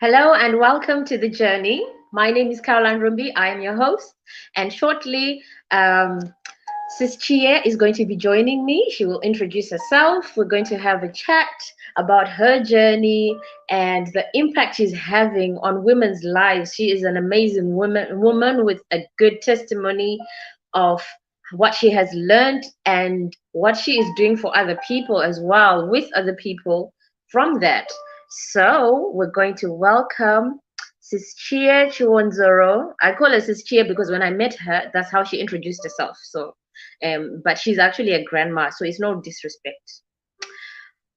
Hello and welcome to the journey. My name is Caroline Rumbi. I am your host, and shortly, um, Sis Chie is going to be joining me. She will introduce herself. We're going to have a chat about her journey and the impact she's having on women's lives. She is an amazing woman with a good testimony of what she has learned and what she is doing for other people as well, with other people from that. So we're going to welcome Sis Chiyedza Chiwonzoro. I call her Sis Chia because when I met her, that's how she introduced herself. But she's actually a grandma, so it's no disrespect.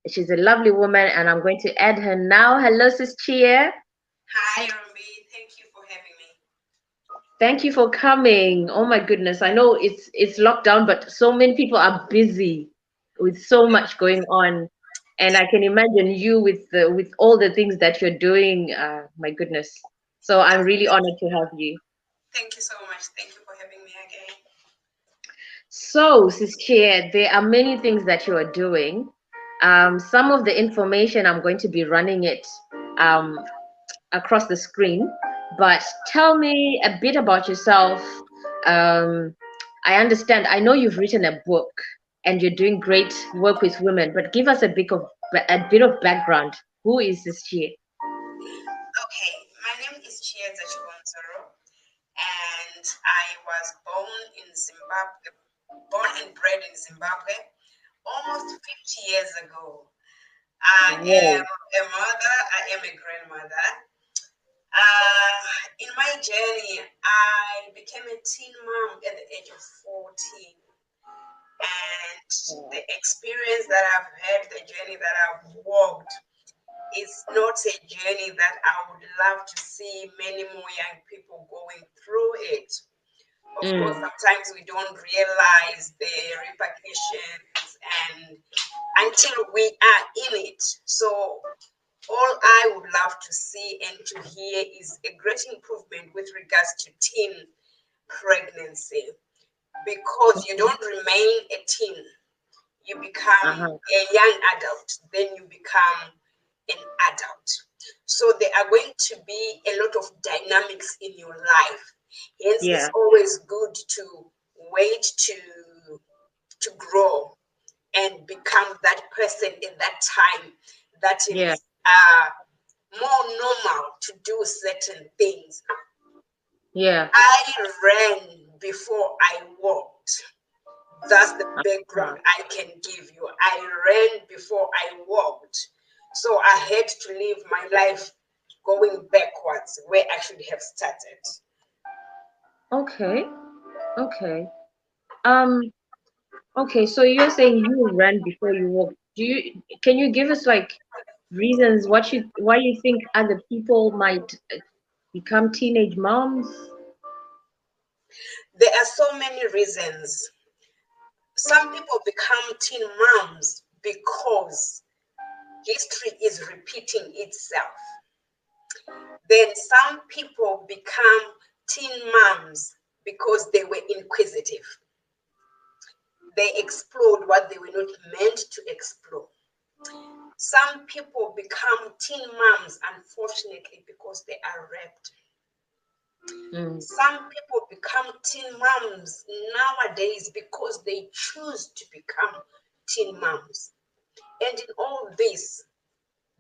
She's a lovely woman, and I'm going to add her now. Hello, Sis Chia. Hi, Rumi. Thank you for having me. Thank you for coming. Oh my goodness, I know it's lockdown, but so many people are busy with so much going on, and I can imagine you with all the things that you're doing. My goodness. So I'm really honored to have you. Thank you so much. Thank you for having me again. So, Sis Chair, there are many things that you are doing. Some of the information I'm going to be running it um, across the screen, but tell me a bit about yourself. Um, I understand, I know you've written a book and you're doing great work with women, but give us a bit of background. Who is this Chair? Okay, my name is Chiyedza Chiwonzoro, and I was born and bred in Zimbabwe almost 50 years ago. I am Whoa. a mother, I am a grandmother. In my journey, I became a teen mom at the age of 14. And the experience that I've had, the journey that I've walked, is not a journey that I would love to see many more young people going through it. Of course, Mm, sometimes we don't realize the repercussions and until we are in it. So all I would love to see and to hear is a great improvement with regards to teen pregnancy because you don't remain a teen, you become uh-huh. a young adult, then you become an adult. So there are going to be a lot of dynamics in your life. Hence, it's Yeah, always good to wait to grow and become that person in that time that it yeah, is more normal to do certain things. yeah. I ran before I walked. That's the Uh, background I can give you. I ran before I walked. So I had to live my life going backwards where I should have started. okay, okay. Um, Okay, so you're saying you ran before you walked. Can you give us like reasons why you think other people might become teenage moms? There are so many reasons. Some people become teen moms because history is repeating itself. Then some people become teen moms because they were inquisitive. They explored what they were not meant to explore. Some people become teen moms, unfortunately, because they are raped. Mm, Some people become teen moms nowadays because they choose to become teen moms. And in all this,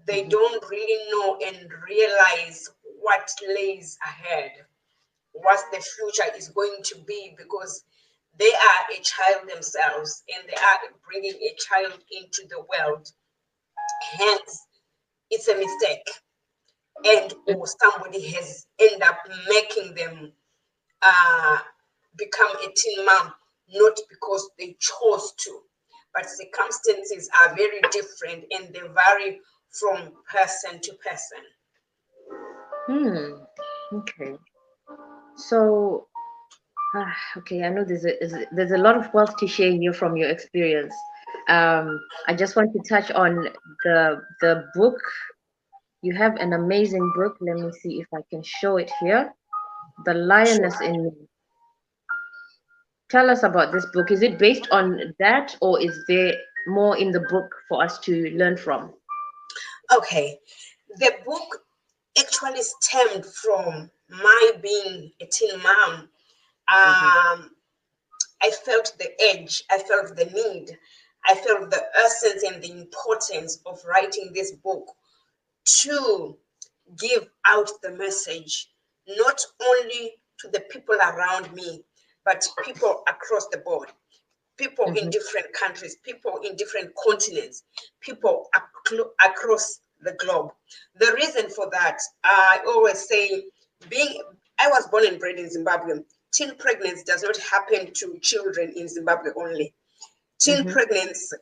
they mhm. don't really know and realize what lays ahead, what the future is going to be, because they are a child themselves and they are bringing a child into the world. Hence, it's a mistake, and or somebody has ended up making them uh, become a teen mom, not because they chose to, but circumstances are very different and they vary from person to person. Hmm. Okay. So, okay, I know there's a lot of wealth to share here from your experience. I just want to touch on the book. You have an amazing book. Let me see if I can show it here. The Sure. Lioness in Me. Tell us about this book. Is it based on that, or is there more in the book for us to learn from? Okay. The book actually stemmed from my being a teen mom. Mm-hmm. I felt the edge, I felt the need, I felt the essence and the importance of writing this book to give out the message, not only to the people around me, but people across the board, people in Mm-hmm. different countries, people in different continents, people across the globe. The reason for that, I always say, being I was born and bred in Zimbabwe. Teen pregnancy does not happen to children in Zimbabwe only. Teen Mm-hmm. pregnancy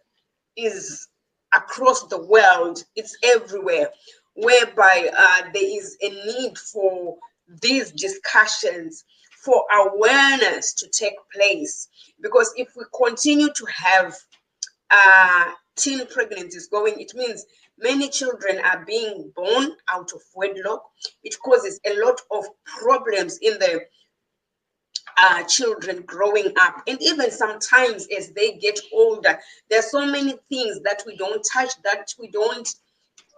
is across the world, it's everywhere, whereby there is a need for these discussions, for awareness to take place. Because if we continue to have teen pregnancies going, it means many children are being born out of wedlock. It causes a lot of problems in the children growing up, and even sometimes as they get older, there are so many things that we don't touch, that we don't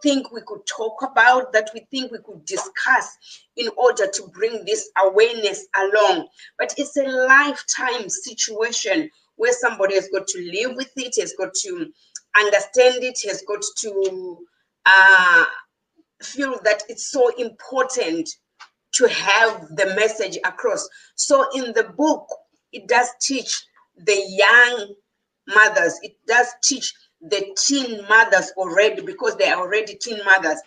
think we could talk about, that we think we could discuss in order to bring this awareness along. But it's a lifetime situation where somebody has got to live with it, has got to understand it, has got to uh, feel that it's so important to have the message across. So in the book, it does teach the young mothers, it does teach the teen mothers already, because they are already teen mothers.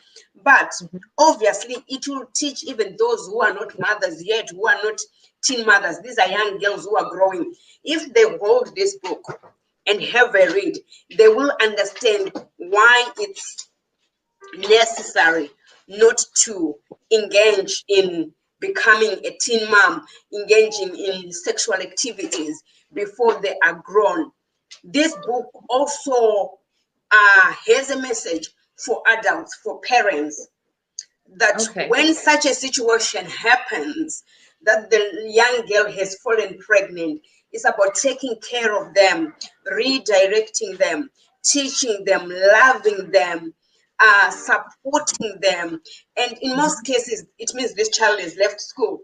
But obviously, it will teach even those who are not mothers yet, who are not teen mothers. These are young girls who are growing. If they hold this book and have a read, they will understand why it's necessary not to engage in becoming a teen mom, engaging in sexual activities before they are grown. This book also has a message for adults, for parents, that Okay. when such a situation happens, that the young girl has fallen pregnant, it's about taking care of them, redirecting them, teaching them, loving them, supporting them. And in most Mm-hmm. cases, it means this child has left school.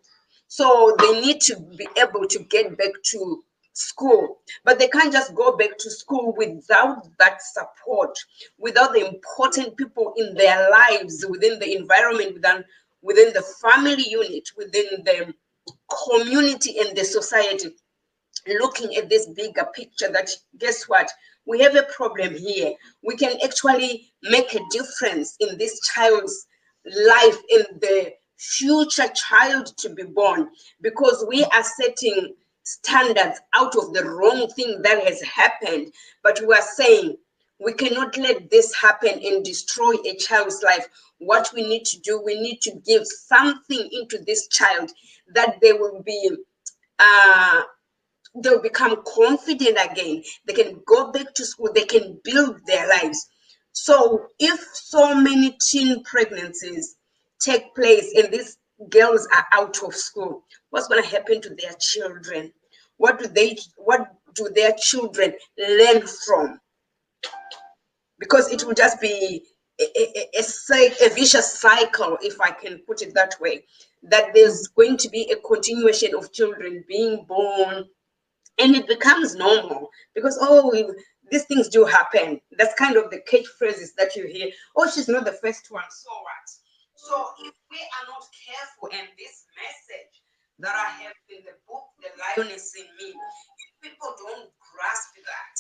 So they need to be able to get back to school, but they can't just go back to school without that support, without the important people in their lives, within the environment, within the family unit, within the community and the society, looking at this bigger picture, that guess what, we have a problem here, we can actually make a difference in this child's life, in the future child to be born, because we are setting standards out of the wrong thing that has happened. But we are saying we cannot let this happen and destroy a child's life. What we need to do, we need to give something into this child, that they will be uh, they'll become confident again. They can go back to school. They can build their lives. So if so many teen pregnancies take place and these girls are out of school, what's going to happen to their children? What do their children learn from? Because it will just be a vicious cycle, if I can put it that way, that there's going to be a continuation of children being born, and it becomes normal, because these things do happen. That's kind of the catchphrases that you hear. Oh, she's not the first one, so what? So if we are not careful, and this message that I have in the book, The Lioness in Me, if people don't grasp that,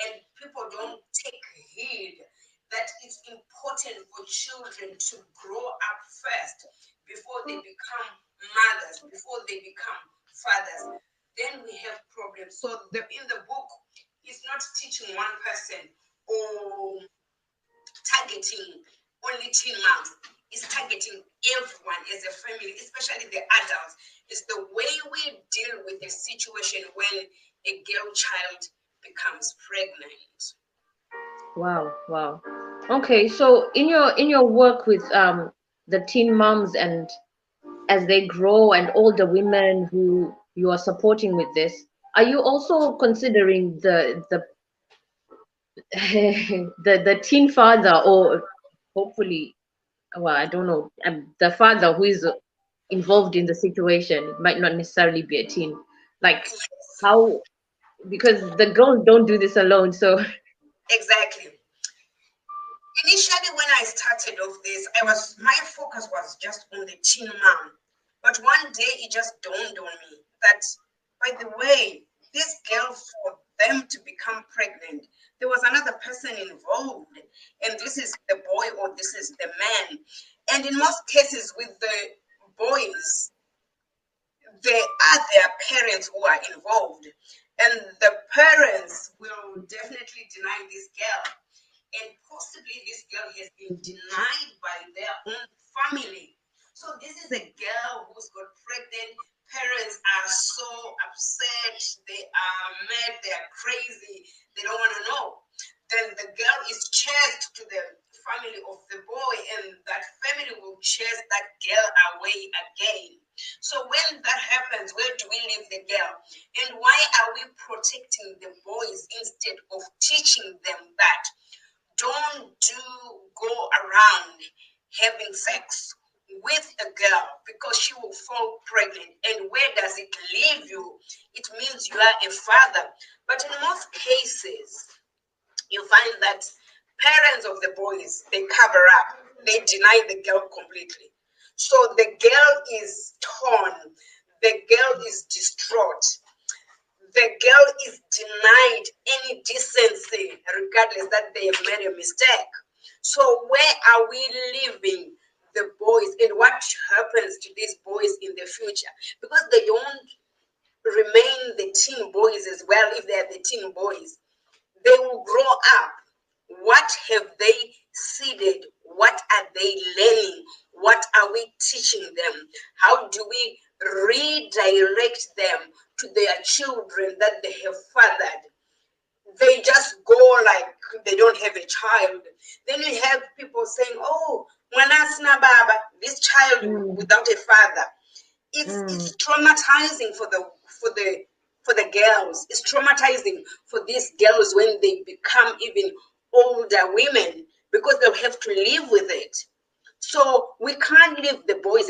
and people don't take heed that it's important for children to grow up first before they become mothers, before they become fathers, then we have problems. So in the book, it's not teaching one person or targeting only teen moms. It's targeting everyone as a family, especially the adults. It's the way we deal with a situation when a girl child becomes pregnant. Wow, wow. Okay, so in your work with the teen moms, and as they grow, and all the women who you are supporting with this, are you also considering the the teen father, or hopefully well, I don't know, the father who is involved in the situation might not necessarily be a teen. Like Yes, how, because the girls don't do this alone. So, exactly. Initially, when I started off this, my focus was just on the teen mom. But one day it just dawned on me that, by the way, this girl, for them to become pregnant, there was another person involved, and this is the boy or this is the man. And in most cases with the boys, there are their parents who are involved, and the parents will definitely deny this girl, and possibly this girl has been denied by their own family. So this is a girl who's got pregnant. Parents are so upset. They are mad. They are crazy. They don't want to know. Then the girl is chased to the family of the boy, and that family will chase that girl away again. So when that happens, where do we leave the girl? And why are we protecting the boys instead of teaching them that don't go around having sex with a girl because she will fall pregnant? And where does it leave you? It means you are a father. But in most cases, you find that parents of the boys, they cover up, they deny the girl completely. So the girl is torn, the girl is distraught, the girl is denied any decency, regardless that they have made a mistake. So where are we leaving the boys, and what happens to these boys in the future? Because they don't remain the teen boys as well. If they are the teen boys, they will grow up. What have they seeded? What are they learning? What are we teaching them? How do we redirect them to their children that they have fathered? They just go like they don't have a child. Then you have people saying, "Oh, Mwanasina Baba, this child mm, without a father." mm, It's traumatizing for the for the girls. It's traumatizing for these girls when they become even older women, because they'll have to live with it. So we can't leave the boys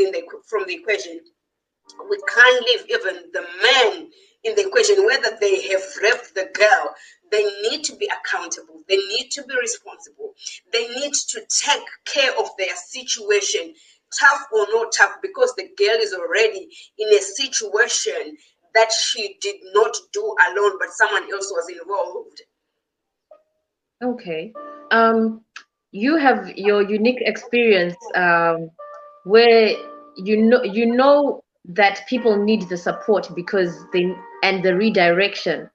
from the equation. We can't leave even the men in the equation. Whether they have raped the girl, they need to be accountable, they need to be responsible, they need to take care of their situation, tough or not tough, because the girl is already in a situation that she did not do alone, but someone else was involved. okay. Um, you have your unique experience, where you know that people need the support because they and the redirection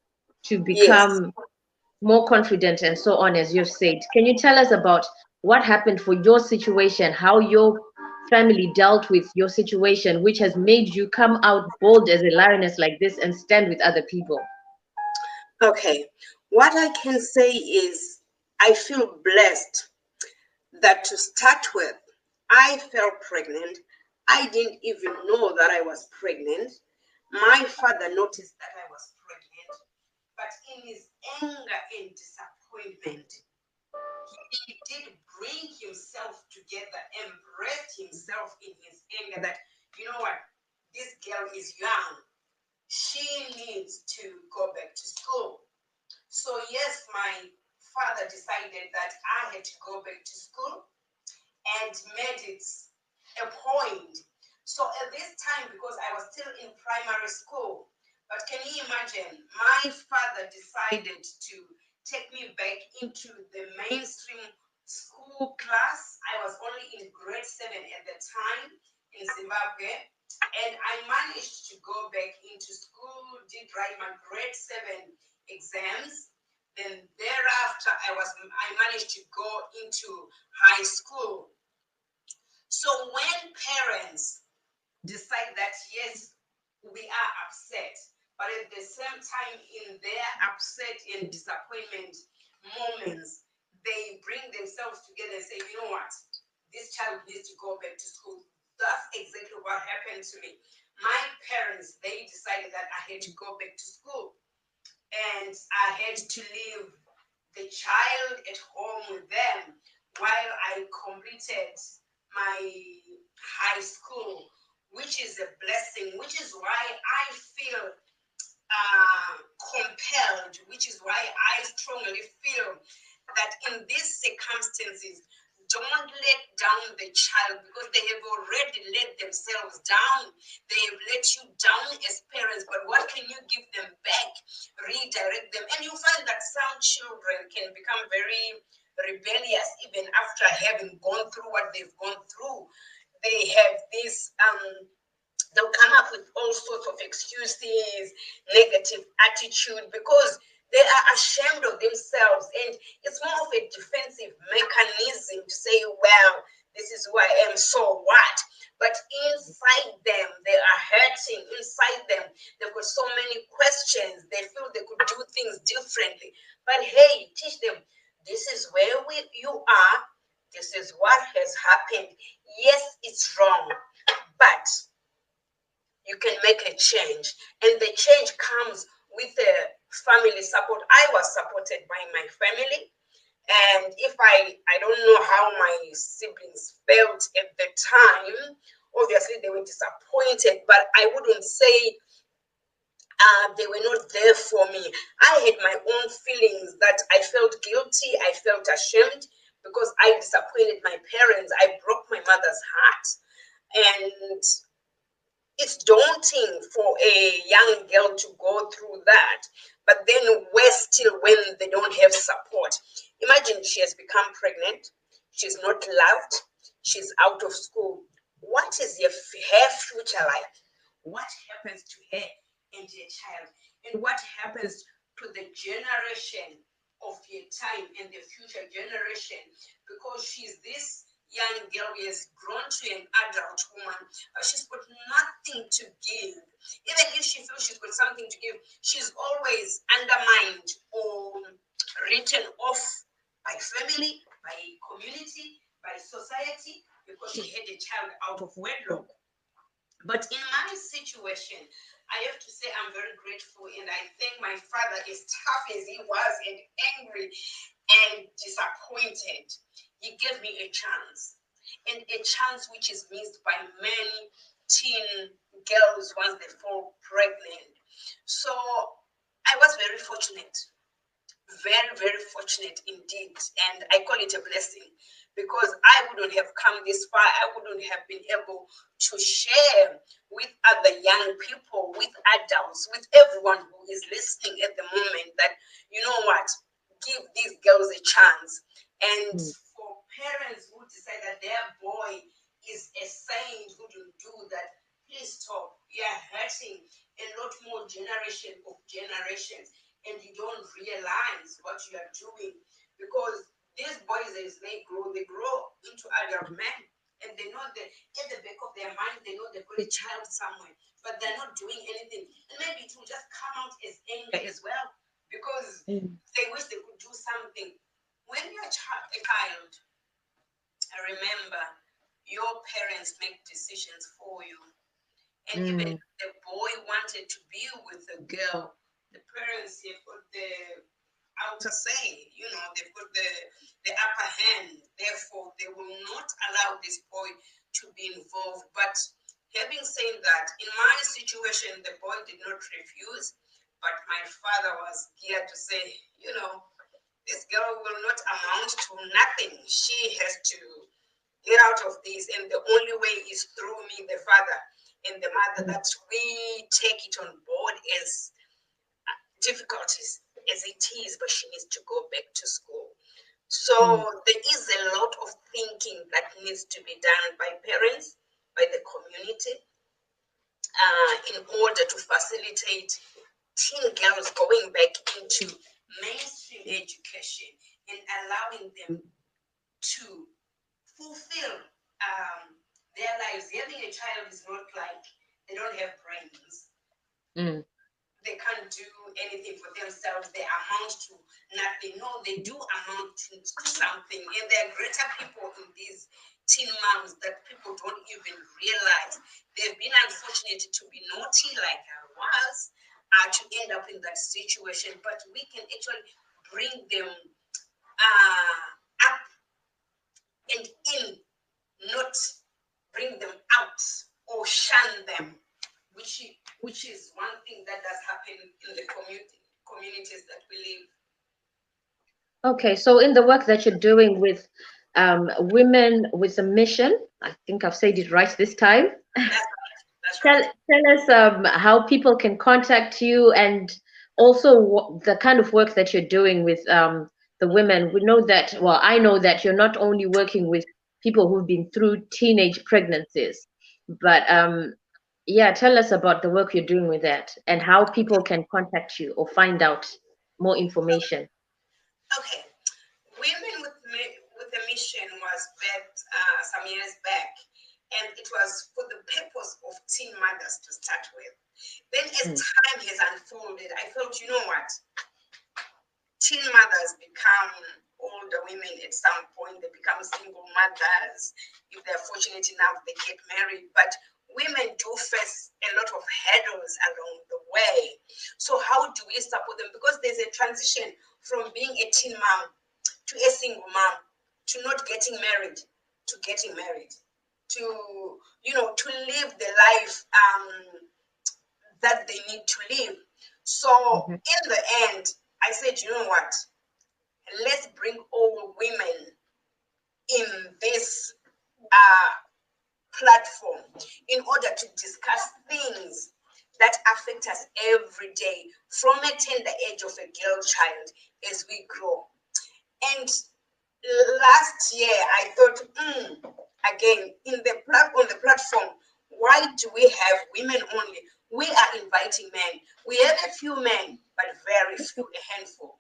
to Yes. become more confident and so on, as you've said. Can you tell us about what happened for your situation, how your family dealt with your situation, which has made you come out bold as a lioness like this and stand with other people? Okay. What I can say is I feel blessed that, to start with, I fell pregnant. I didn't even know that I was pregnant. My father noticed that I was pregnant, but in his anger and disappointment, he did bring himself together, embraced himself in his anger that, you know what, this girl is young. She needs to go back to school. So, yes, my father decided that I had to go back to school and made it a point. So at this time, because I was still in primary school, but can you imagine, my father decided to take me back into the mainstream school class. I was only in grade 7 at the time in Zimbabwe, and I managed to go back into school, did write my grade 7 exams. Then thereafter, I managed to go into high school. So when parents decide that, yes, we are upset, but at the same time, in their upset and disappointment moments, they bring themselves together and say, you know what, this child needs to go back to school. That's exactly what happened to me. My parents, they decided that I had to go back to school, and I had to leave the child at home with them while I completed my high school, which is a blessing, which is why I feel compelled, which is why I strongly feel that in these circumstances, don't let down the child because they have already let themselves down. They have let you down as parents, but what can you give them back? Redirect them. And you find that some children can become very rebellious even after having gone through what they've gone through. They have this they'll come up with all sorts of excuses, negative attitude because they are ashamed of themselves, and it's more of a defensive mechanism to say, well, this is who I am, so what? But inside them, they are hurting. Inside them, they've got so many questions. They feel they could do things differently. But hey, teach them this is where you are, this is what has happened. Yes, it's wrong, but you can make a change, and the change comes with the family support. I was supported by my family, and if I don't know how my siblings felt at the time, obviously they were disappointed, but I wouldn't say they were not there for me. I had my own feelings that I felt guilty, I felt ashamed because I disappointed my parents, I broke my mother's heart. And it's daunting for a young girl to go through that, but then worse still when they don't have support. Imagine she has become pregnant, she's not loved, she's out of school. What is her future like? What happens to her and her child? And what happens to the generation of your time and the future generation? Because she's this young girl who has grown to an adult woman, she's got nothing to give. Even if she feels she's got something to give, she's always undermined or written off by family, by community, by society, because she had a child out of wedlock. But in my situation, I have to say I'm very grateful, and I thank my father, as tough as he was and angry and disappointed, he gave me a chance, and a chance which is missed by many teen girls once they fall pregnant. So I was very fortunate, very, very fortunate indeed. And I call it a blessing because I wouldn't have come this far. I wouldn't have been able to share with other young people, with adults, with everyone who is listening at the moment that, you know what, give these girls a chance. And for parents who decide that their boy is a saint who don't do that, please stop. You are hurting a lot more generation of generations, and you don't realize what you are doing because these boys, as they grow into adult men, and they know that at the back of their mind they know they've got a child somewhere, but they're not doing anything, and maybe it will just come out as anger as well because they wish they could do something. When you're a child, remember your parents make decisions for you. And even if the boy wanted to be with a girl, the parents have got the outer say, they've got the upper hand. Therefore, they will not allow this boy to be involved. But having said that, in my situation, the boy did not refuse, but my father was here to say, this girl will not amount to nothing. She has to get out of this, and the only way is through me, the father and the mother, that we take it on board as difficulties as it is, but she needs to go back to school. So there is a lot of thinking that needs to be done by parents, by the community, in order to facilitate teen girls going back into mainstream education and allowing them to fulfill their lives. Having a child is not like they don't have brains. They can't do anything for themselves. They amount to nothing. No, they do amount to something. And there are greater people in these teen moms that people don't even realize. They've been unfortunate to be naughty like I was, to end up in that situation. But we can actually bring them up and in, not communities that we live. Okay, so in the work that you're doing with women with a mission, I think I've said it right this time. That's right. That's Tell right. tell us how people can contact you, and also the kind of work that you're doing with the women. We know that, well, I know that you're not only working with people who've been through teenage pregnancies, but yeah, tell us about the work you're doing with that and how people can contact you or find out more information. Okay. Women with a Mission was backed some years back, and it was for the purpose of teen mothers to start with. Then, as Mm. time has unfolded, I felt, you know what? Teen mothers become older women at some point. They become single mothers. If they're fortunate enough, they get married. But women do face a lot of hurdles along the way. So how do we support them? Because there's a transition from being a teen mom to a single mom, to not getting married, to getting married, to, to live the life that they need to live. So Mhm. in the end, I said, you know what? Let's bring all women in this uh, platform in order to discuss things that affect us every day from a tender age of a girl child as we grow. And last year I thought, again, on the platform, why do we have women only? We are inviting men. We have a few men, but very few, a handful.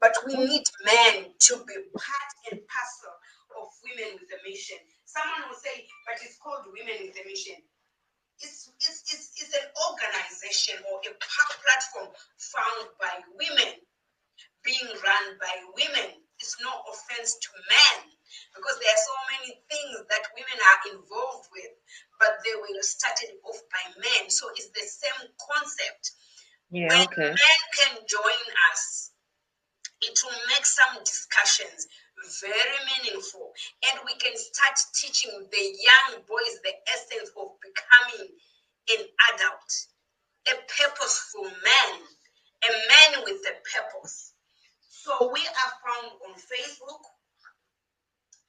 But we need men to be part and parcel of Women with a Mission. Someone will say, but it's called Women with a Mission. It's an organization or a platform found by women, being run by women. It's no offense to men, because there are so many things that women are involved with, but they were started off by men. So it's the same concept. Yeah, When okay. men can join us, it will make some discussions very meaningful, and we can start teaching the young boys the essence of becoming an adult, a purposeful man, a man with a purpose. So we are found on Facebook,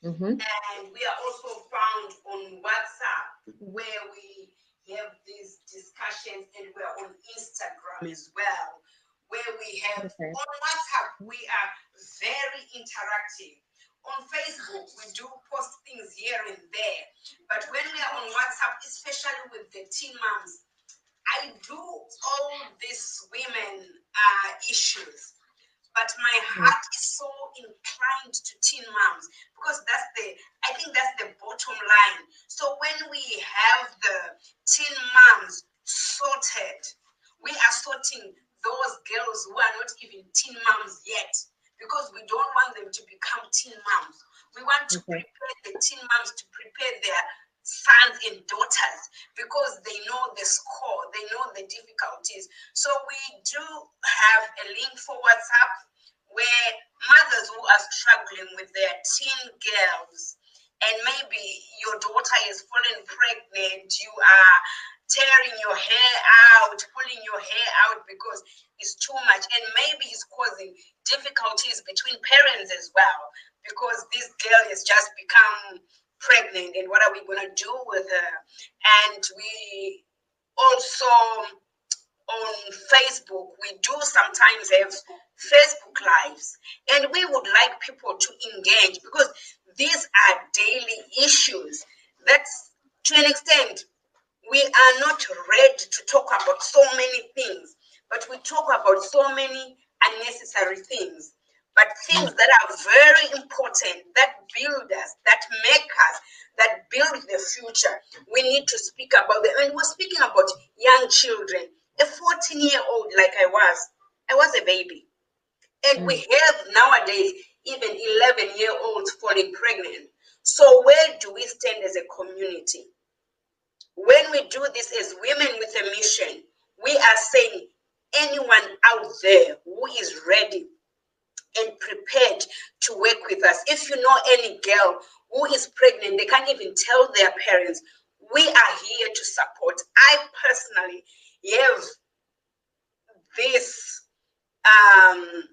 Mm-hmm. and we are also found on WhatsApp, where we have these discussions, and we're on Instagram as well, where we have Okay. on WhatsApp, we are very interactive. On Facebook, we do post things here and there, but when we are on WhatsApp, especially with the teen moms, I do all these women issues, but my Mm. heart is so inclined to teen moms, because I think that's the bottom line. So when we have the teen moms sorted, we are sorting those girls who are not even teen moms yet, because we don't want them to become teen moms. We want to Okay. prepare the teen moms to prepare their sons and daughters, because they know the score, they know the difficulties. So we do have a link for WhatsApp, where mothers who are struggling with their teen girls, and maybe your daughter is fallen pregnant, you are tearing your hair out, pulling your hair out because it's too much, and maybe it's causing difficulties between parents as well, because this girl has just become pregnant, and what are we going to do with her? And we also, on Facebook, we do sometimes have Facebook lives, and we would like people to engage, because these are daily issues that, to an extent, we are not ready to talk about so many things, but we talk about so many unnecessary things. But things Mm. that are very important, that build us, that make us, that build the future, we need to speak about them. And we're speaking about young children. A 14-year-old, like I was a baby. And we Mm. have nowadays even 11-year-olds falling pregnant. So where do we stand as a community? When we do this as Women with a Mission, we are saying anyone out there who is ready and prepared to work with us. If you know any girl who is pregnant, they can't even tell their parents, we are here to support. I personally have this um,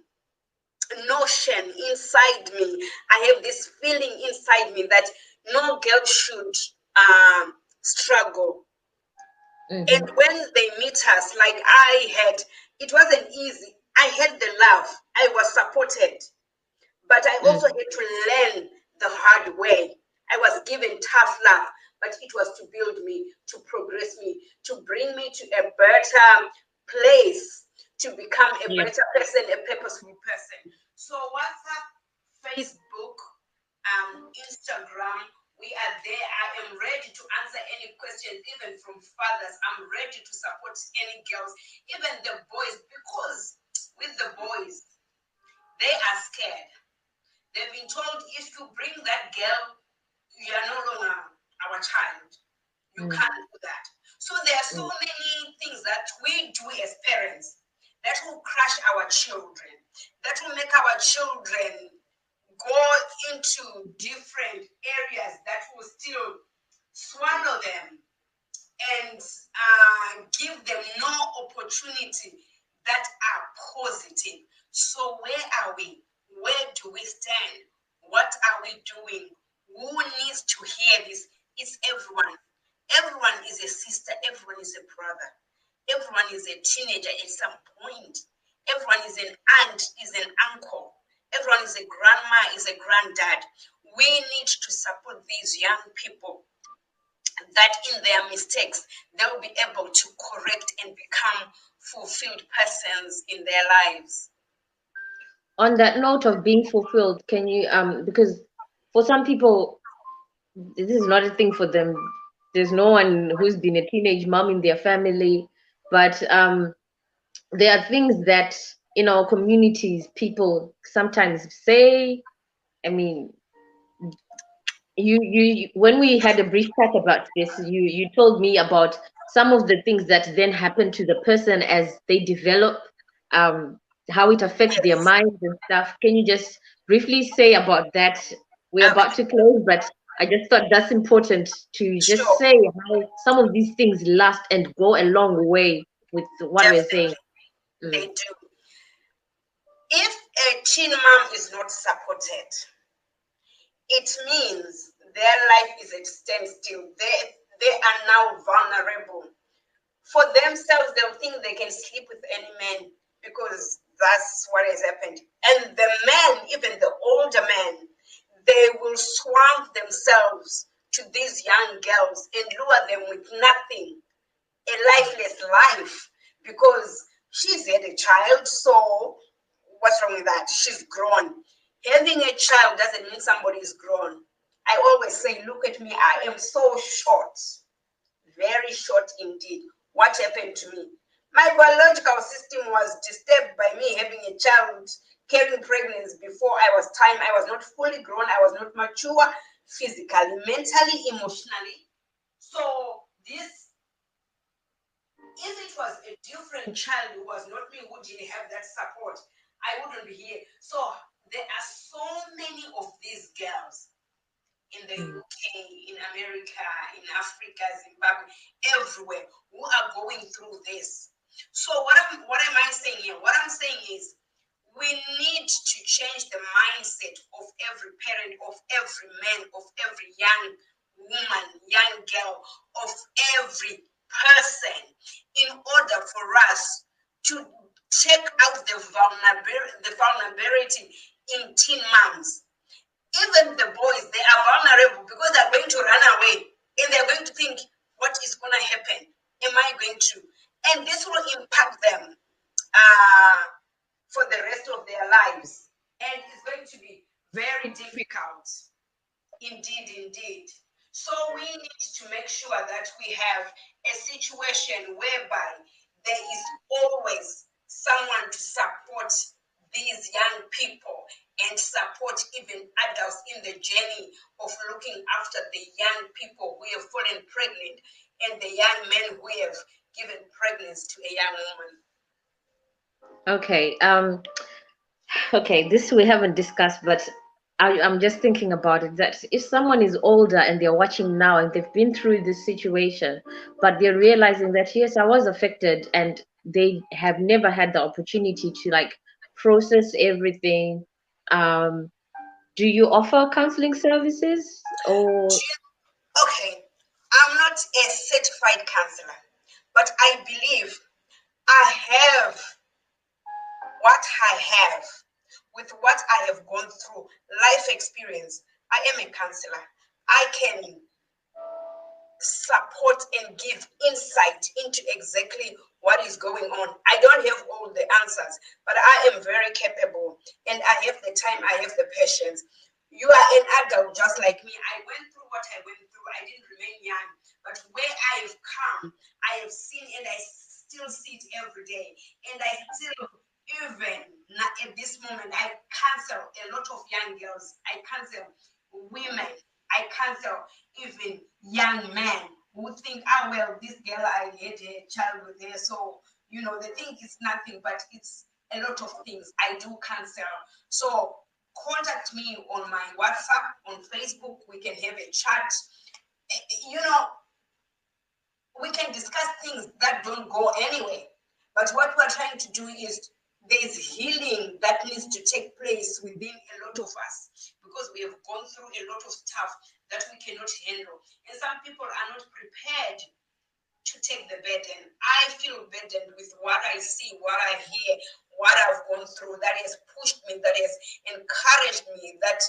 notion inside me. I have this feeling inside me that no girl should struggle. Mm-hmm. And when they meet us, like I had, it wasn't easy. I had the love. I was supported, but I also had to learn the hard way. I was given tough love, but it was to build me, to progress me, to bring me to a better place, to become a Yeah. better person, a purposeful person. So WhatsApp, Facebook, Instagram, we are there. I am ready to answer any questions, even from fathers. I'm ready to support any girls, even the boys, because with the boys, they are scared. They've been told if you bring that girl, you are no longer our child. You Mm. can't do that. So there are so Mm. many things that we do as parents that will crush our children, that will make our children go into different areas that will still swallow them and give them no opportunity that are positive. So where are we? Where do we stand? What are we doing? Who needs to hear this? It's everyone. Everyone is a sister. Everyone is a brother. Everyone is a teenager at some point. Everyone is an aunt, is an uncle. Everyone is a grandma, is a granddad. We need to support these young people that in their mistakes they'll be able to correct and become fulfilled persons in their lives. On that note of being fulfilled, can you because for some people this is not a thing for them. There's no one who's been a teenage mom in their family, but there are things that in our communities people sometimes say. I mean, when we had a brief chat about this, you told me about some of the things that then happen to the person as they develop, um how it affects their Yes, minds and stuff. Can you just briefly say about that? We're about okay, to close, but I just thought that's important to just sure, say how some of these things last and go a long way with what we're saying. definitely, Mm. they do. If a teen mom is not supported, it means their life is at standstill. They are now vulnerable. For themselves, they'll think they can sleep with any man because that's what has happened. And the men, even the older men, they will swamp themselves to these young girls and lure them with nothing, a lifeless life, because she's had a child. So what's wrong with that? She's grown. Having a child doesn't mean somebody is grown. I always say, look at me, I am so short, very short indeed. What happened to me? My biological system was disturbed by me having a child, carrying pregnancy before I was time. I was not fully grown. I was not mature physically, mentally, emotionally. So this, if it was a different child who was not me, who didn't have that support, I wouldn't be here. So there are so many of these girls in the Mm. UK, in America, in Africa, Zimbabwe, everywhere, who are going through this. So what am I saying here? What I'm saying is we need to change the mindset of every parent, of every man, of every young woman, young girl, of every person in order for us to take out the vulnerability in teen moms. Even the boys, they are vulnerable because they're going to run away and they're going to think, what is going to happen? Am I going to? And this will impact them for the rest of their lives. And it's going to be very difficult. Indeed, indeed. So we need to make sure that we have a situation whereby there is always someone to support these young people and support even adults in the journey of looking after the young people who have fallen pregnant and the young men who have given pregnancy to a young woman. Okay. Okay, this we haven't discussed, but I'm just thinking about it that if someone is older and they're watching now and they've been through this situation, but they're realizing that yes, I was affected and they have never had the opportunity to like process everything. Um, do you offer counseling services or? Okay, I'm not a certified counselor, but I believe I have what I have with what I have gone through, life experience. I am a counselor. I can support and give insight into exactly what is going on. I don't have all the answers, but I am very capable and I have the time, I have the patience. You are an adult just like me. I went through what I went through. I didn't remain young, but where I have come, I have seen and I still see it every day. And I still, even at this moment, I counsel a lot of young girls. I counsel women. I counsel even young men who think, ah, well, this girl, I had a child with her, so they think it's nothing, but it's a lot of things. I do counsel. So contact me on my WhatsApp, on Facebook. We can have a chat. You know, we can discuss things that don't go anywhere. But what we're trying to do is there's healing that needs to take place within a lot of us because we have gone through a lot of stuff that we cannot handle. And some people are not prepared to take the burden. I feel burdened with what I see, what I hear, what I've gone through that has pushed me, that has encouraged me, that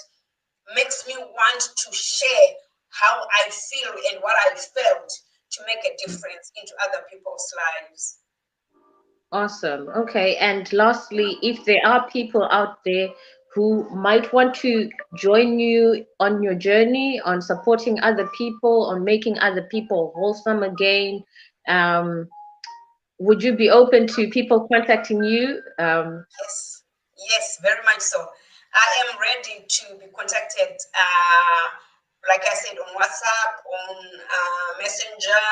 makes me want to share how I feel and what I felt to make a difference into other people's lives. Awesome. Okay. And lastly, if there are people out there who might want to join you on your journey on supporting other people, on making other people wholesome again, um, would you be open to people contacting you? Yes, yes, very much so. I am ready to be contacted, like I said, on WhatsApp, on Messenger,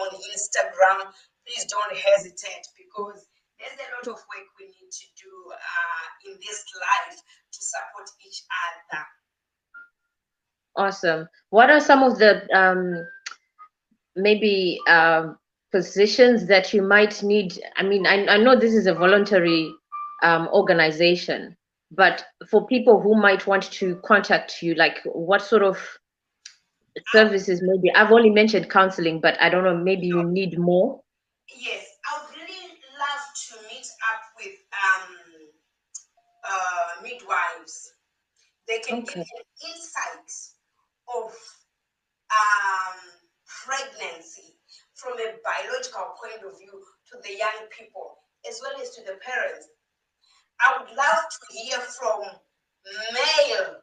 on Instagram. Please don't hesitate because there's a lot of work we need to do in this life to support each other. Awesome. What are some of the maybe positions that you might need? I mean, I know this is a voluntary organization, but for people who might want to contact you, like what sort of I, services maybe? I've only mentioned counseling, but I don't know, maybe you need more. yes, I would really love to meet up with midwives. They can give Okay. an insight of um, pregnancy from a biological point of view to the young people as well as to the parents. I would love to hear from male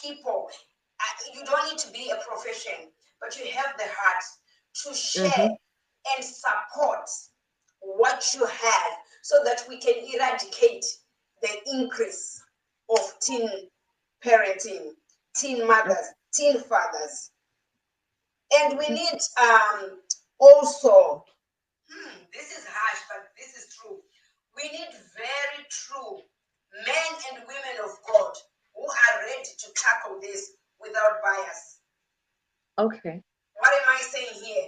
people. You don't need to be a profession, but you have the heart to share Mm-hmm. and support what you have so that we can eradicate the increase of teen parenting, teen mothers, teen fathers. And we need also, this is harsh, but this is true. We need very true men and women of God who are ready to tackle this without bias. Okay. What am I saying here?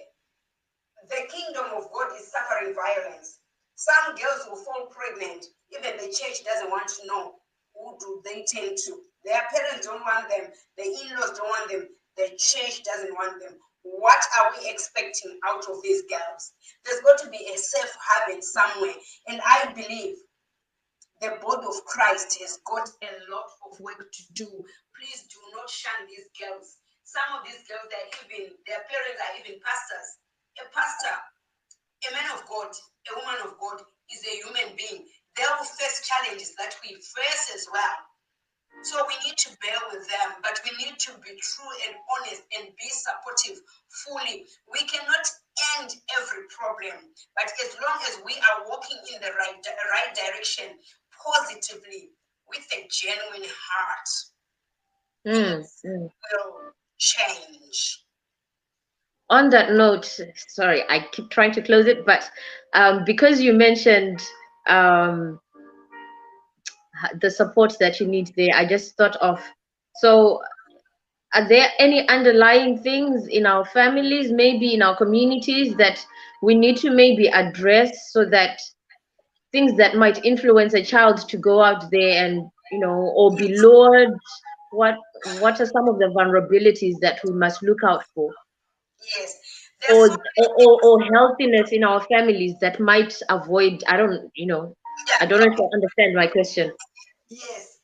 The kingdom of God is suffering violence. Some girls will fall pregnant. Even the church doesn't want to know who do they tend to. Their parents don't want them. The in-laws don't want them. The church doesn't want them. What are we expecting out of these girls? There's got to be a safe haven somewhere. And I believe the body of Christ has got a lot of work to do. Please do not shun these girls. Some of these girls, their parents are even pastors. A pastor, a man of God, a woman of God is a human being. They will face challenges that we face as well. So we need to bear with them, but we need to be true and honest and be supportive fully. We cannot end every problem, but as long as we are walking in the right direction positively with a genuine heart, Mm, things mm. will change. On that note, sorry, I keep trying to close it, but because you mentioned um, the support that you need there, I just thought of, so are there any underlying things in our families, maybe in our communities, that we need to maybe address so that things that might influence a child to go out there and, or be lured? What are some of the vulnerabilities that we must look out for? Yes, there's Or, so many things. or healthiness in our families that might avoid, Yeah, I don't know if you understand my question. yes.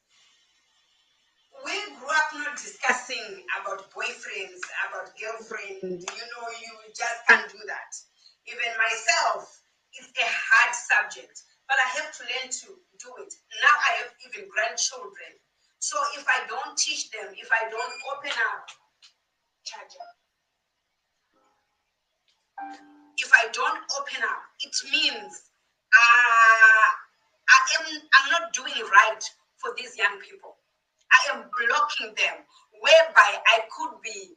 We grew up not discussing about boyfriends, about girlfriend. You just can't do that. Even myself, it's a hard subject, but I have to learn to do it. Now I have even grandchildren. So if I don't teach them, if I don't open up, charger, if I don't open up, it means I'm not doing right for these young people. I am blocking them, whereby I could be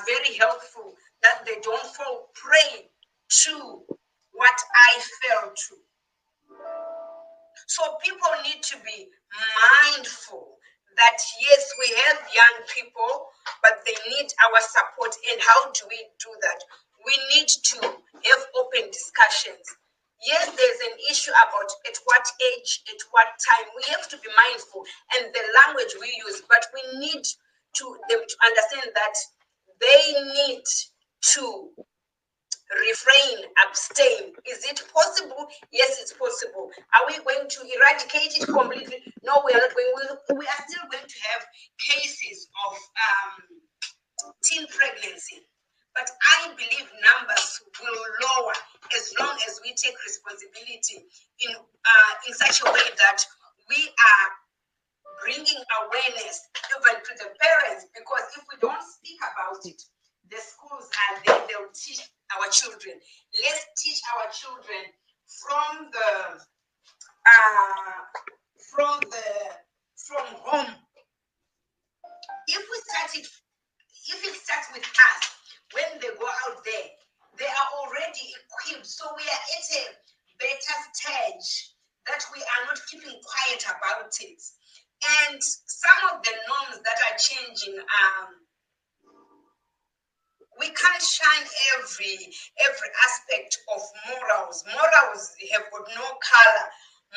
very helpful that they don't fall prey to what I fell to. So people need to be mindful that yes, we have young people, but they need our support. And how do we do that? We need to have open discussions. Yes, there's an issue about at what age, at what time. We have to be mindful and the language we use, but we need them to understand that they need to refrain, abstain. Is it possible? Yes, it's possible. Are we going to eradicate it completely? No, we are not going. We are still going to have cases of teen pregnancy. But I believe numbers will lower as long as we take responsibility in such a way that we are bringing awareness even to the parents, because if we don't speak about it, the schools are there, they'll teach our children. Let's teach our children from the uh, from home. If we start it, if it starts with us, when they go out there, they are already equipped. So we are at a better stage that we are not keeping quiet about it. And some of the norms that are changing, we can't shine every aspect of morals. Morals have got no color.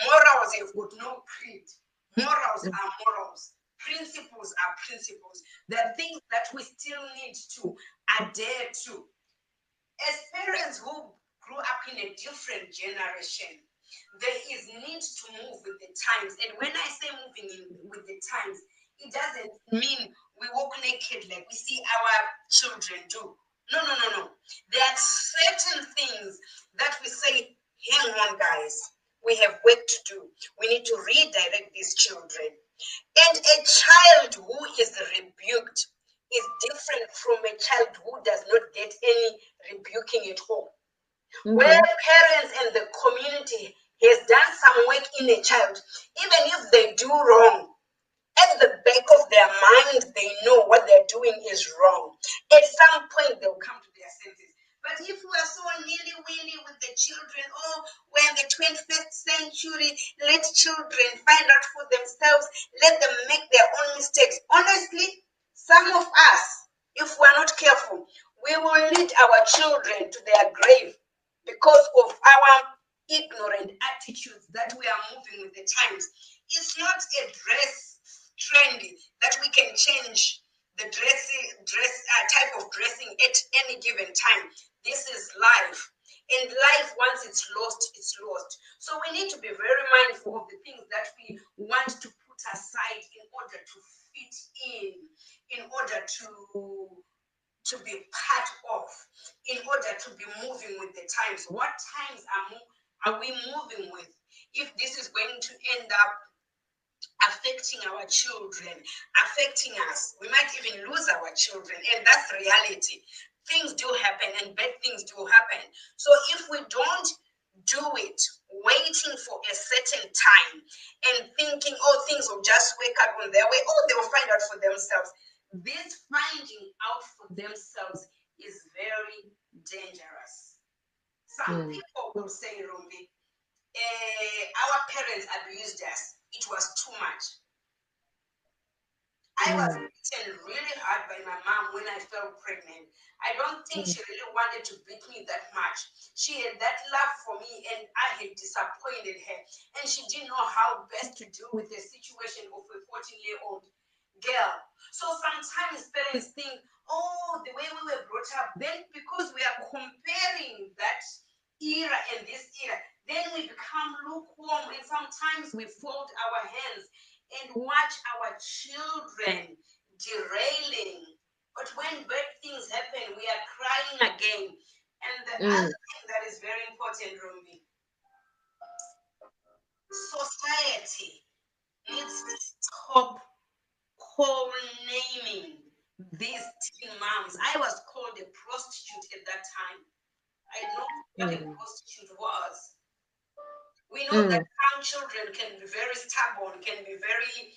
Morals have got no creed. Morals are morals. Principles are principles. There are things that we still need to adhere to. As parents who grew up in a different generation, there is need to move with the times. And when I say moving in with the times, it doesn't mean we walk naked like we see our children do. No, no, no, no. There are certain things that we say, hang on, guys, we have work to do. We need to redirect these children. And a child who is rebuked is different from a child who does not get any rebuking at all. Where parents and the community has done some work in a child, even if they do wrong, at the back of their mind, they know what they're doing is wrong. At some point, they'll come to their senses. But if we are so nilly-willy with the children, oh, we're in the 21st century, let children find out for themselves, let them make their own mistakes. Honestly, some of us, if we're not careful, we will lead our children to their grave because of our ignorant attitudes that we are moving with the times. It's not a dress trendy that we can change the type of dressing at any given time. This is life, and life, once it's lost, it's lost. So we need to be very mindful of the things that we want to put aside in order to fit in order to be part of, in order to be moving with the times. What times are we moving with? If this is going to end up affecting our children, affecting us, we might even lose our children, and that's reality. Things do happen, and bad things do happen. So if we don't do it, waiting for a certain time and thinking, oh, things will just wake up on their way, oh, they will find out for themselves. This finding out for themselves is very dangerous. Some people will say, Rumbi, our parents abused us. It was too much. I was beaten really hard by my mom when I fell pregnant. I don't think Mm. she really wanted to beat me that much. She had that love for me, and I had disappointed her. And she didn't know how best to deal with the situation of a 14-year-old girl. So sometimes parents think, oh, the way we were brought up, then because we are comparing that era and this era, then we become lukewarm, and sometimes we fold our hands and watch our children derailing. But when bad things happen, we are crying again. And the Mm. other thing that is very important, Rumi, society needs to stop call naming these teen moms. I was called a prostitute at that time. I know what a Mm. prostitute was. We know that Mm. some children can be very stubborn, can be very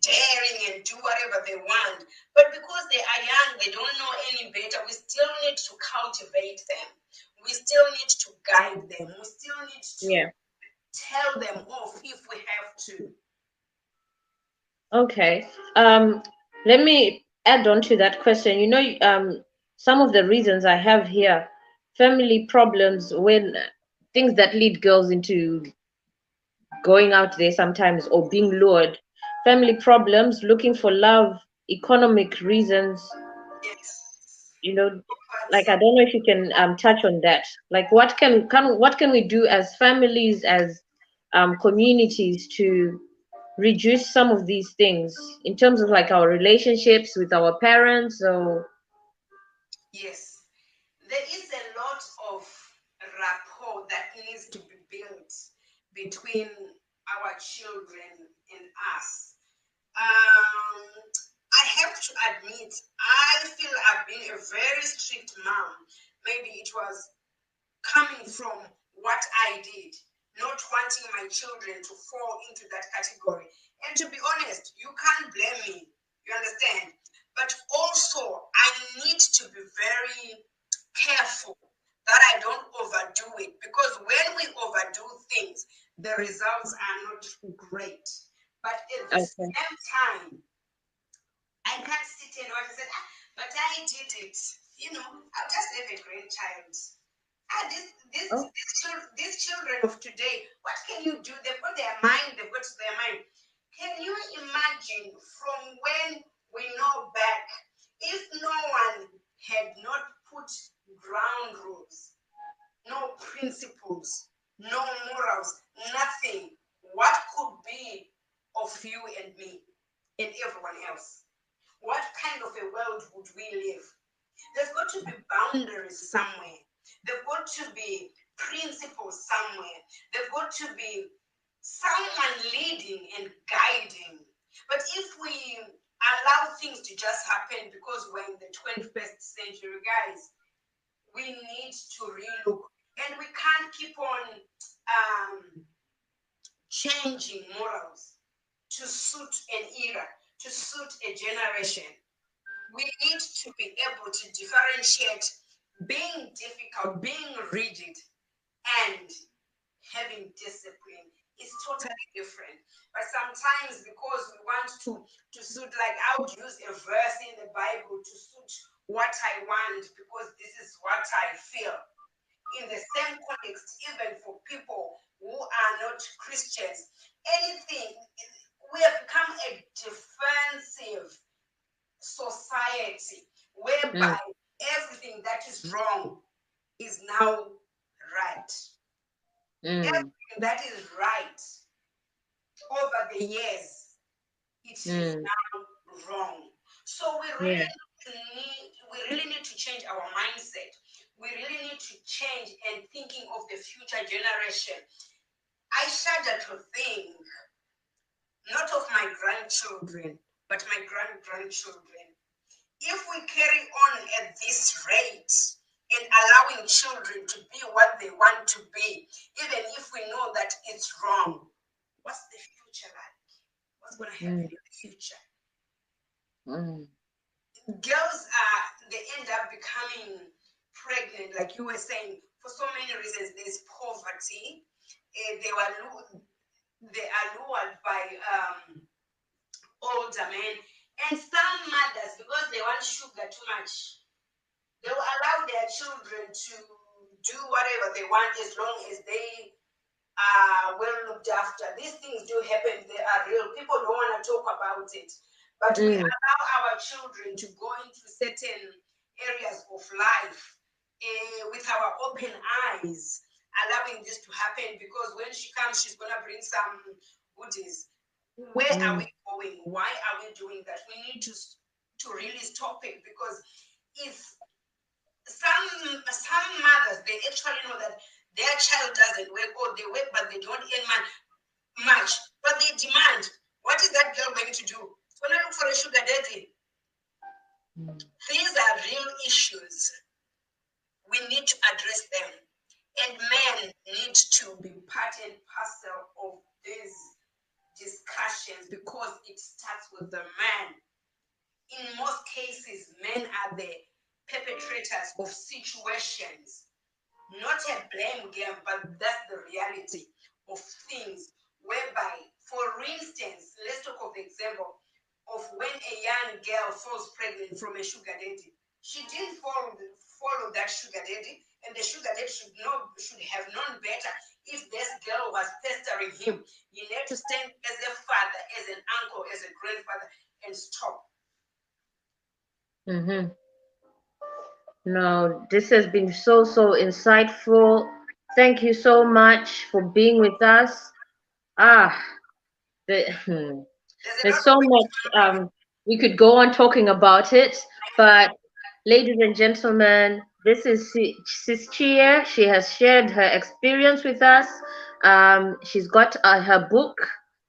daring and do whatever they want. But because they are young, they don't know any better, we still need to cultivate them. We still need to guide them. We still need to Yeah. tell them off if we have to. Okay. Let me add on to that question. Some of the reasons I have here, family problems, when things that lead girls into going out there sometimes or being lured, family problems, looking for love, economic reasons, Yes. you know, like Poverty. I don't know if you can touch on that. Like what can we do as families, as communities to reduce some of these things in terms of like our relationships with our parents or Yes. There is a lot of rapport that needs to be built between our children and us. I have to admit, I feel I've been a very strict mom. Maybe it was coming from what I did, not wanting my children to fall into that category. And to be honest, you can't blame me. You understand? But also, I need to be very careful that I don't overdo it, because when we overdo things, the results are not great. But at the okay. same time, I can't sit and watch and say, but I did it. I'll just have a grandchild. Oh, These children of today, what can you do? They've got their mind, they've got their mind. Can you imagine from when we know back, if no one had not put ground rules, no principles, no morals, nothing, what could be of you and me and everyone else? What kind of a world would we live? There's got to be boundaries somewhere. There've got to be principles somewhere. There've got to be someone leading and guiding. But if we allow things to just happen because we're in the 21st century, guys, we need to relook. And we can't keep on changing morals to suit an era, to suit a generation. We need to be able to differentiate being difficult, being rigid, and having discipline is totally different. But sometimes because we want to suit, like I would use a verse in the Bible to suit what I want because this is what I feel. In the same context, even for people who are not Christians, anything, we have become a defensive society mm, whereby everything that is wrong is now right. mm, Everything that is right over the years, it is mm, now wrong. So yeah. we really need to change our mindset. We really need to change and thinking of the future generation. I shudder to think, not of my grandchildren, but my grandchildren. If we carry on at this rate and allowing children to be what they want to be, even if we know that it's wrong, what's the future like? What's going to happen Mm, in the future? mm, Girls they end up becoming pregnant, like you were saying, for so many reasons. There's poverty. They are lured by older men, and some mothers, because they want sugar too much, they will allow their children to do whatever they want as long as they are well looked after. These things do happen, they are real. People don't want to talk about it. But we Mm, allow our children to go into certain areas of life with our open eyes, allowing this to happen because when she comes, she's going to bring some goodies. Where are mm, we going? Why are we doing that? We need to really stop it because if some mothers they actually know that their child doesn't work or they work but they don't earn much, but they demand. What is that girl going to do? It's going to look for a sugar daddy. mm, These are real issues. We need to address them. And men need to be part and parcel of these discussions because it starts with the man. In most cases, men are the perpetrators of situations. Not a blame game, but that's the reality of things. Whereby, for instance, let's talk of the example of when a young girl falls pregnant from a sugar daddy. She didn't follow that sugar daddy, and the sugar daddy should have known better. If this girl was pestering him, you need to stand as a father, as an uncle, as a grandfather, and stop. mm-hmm. No, this has been so, so insightful. Thank you so much for being with us. Ah, the, There's a there's lot of so ways to much we could go on talking about it, but ladies and gentlemen, this is Sis Chia. She has shared her experience with us. She's got her book,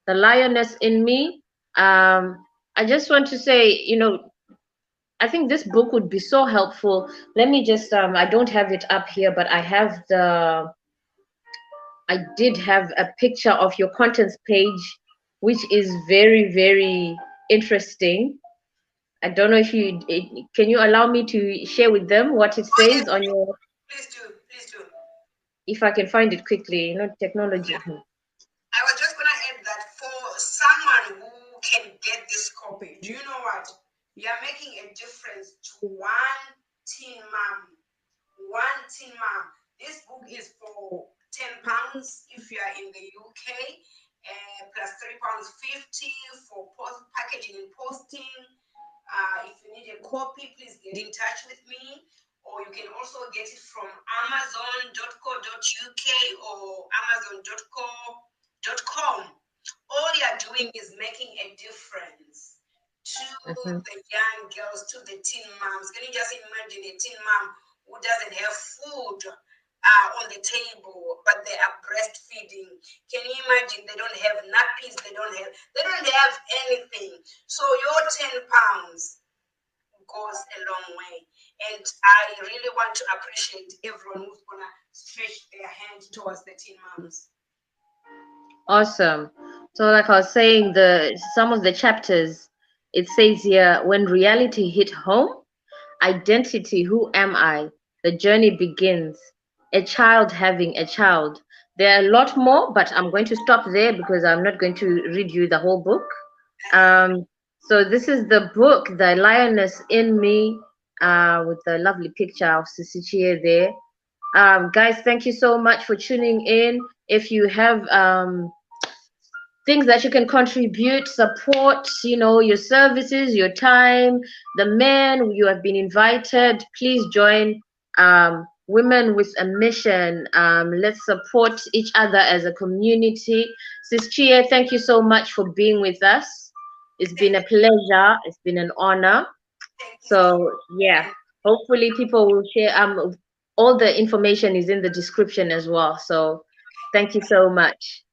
The Lioness in Me. I just want to say, I think this book would be so helpful. Let me just, I don't have it up here, but I did have a picture of your contents page, which is very, very interesting. I don't know if can you allow me to share with them what it Oh yes, says on your, please do, please do. if I can find it quickly, technology. I was just gonna add that for someone who can get this copy, do you know what? You're making a difference to one teen mom. One teen mom. This book is for £10 if you are in the UK, plus £3.50 for packaging and posting. If you need a copy, please get in touch with me. Or you can also get it from amazon.co.uk or amazon.com. All you're doing is making a difference to Mhm. the young girls, to the teen moms. Can you just imagine a teen mom who doesn't have food on the table, but they are breastfeeding? Can you imagine they don't have nappies? They don't have anything. So your £10 goes a long way. And I really want to appreciate everyone who's gonna stretch their hand towards the teen moms. Awesome. So, like I was saying, the some of the chapters, it says here, when reality hit home, identity, who am I? The journey begins. A child having a child. There are a lot more, but I'm going to stop there because I'm not going to read you the whole book. Um, so this is the book, The Lioness in Me, with the lovely picture of Sisichie there. Guys, thank you so much for tuning in. If you have things that you can contribute, support, your services, your time, the men, you have been invited. Please join Women with a Mission. Let's support each other as a community. Sis Chia, thank you so much for being with us. It's been Thank a you, pleasure. It's been an honor. thank you so So yeah, much. hopefully people will share. All the information is in the description as well. So thank you so much.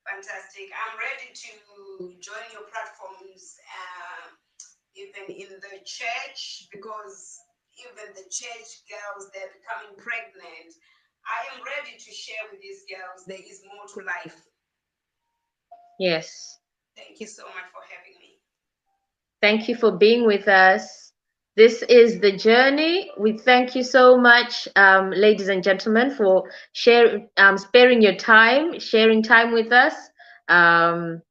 Fantastic. I'm ready to join your platforms, even in the church, because even the church girls, they're becoming pregnant. I am ready to share with these girls. There is more to life. Yes. Thank you so much for having me. Thank you for being with us. This is the journey. We thank you so much, ladies and gentlemen, for sparing your time, sharing time with us. Um,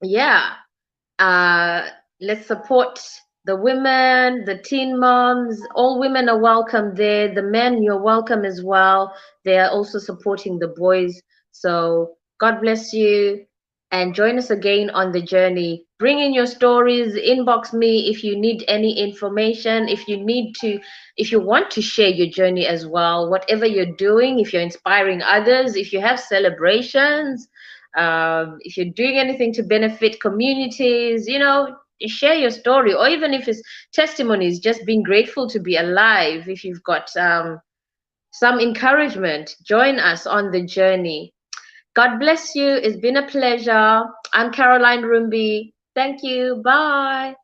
yeah, uh, let's support The women, the teen moms, all women are welcome there. The men, you're welcome as well. They are also supporting the boys. So God bless you and join us again on the journey. Bring in your stories, inbox me if you need any information, if you want to share your journey as well, whatever you're doing, if you're inspiring others, if you have celebrations, if you're doing anything to benefit communities, share your story, or even if it's testimonies, just being grateful to be alive. If you've got some encouragement, join us on the journey. God bless you. It's been a pleasure. I'm Caroline Rumbi. Thank you. Bye.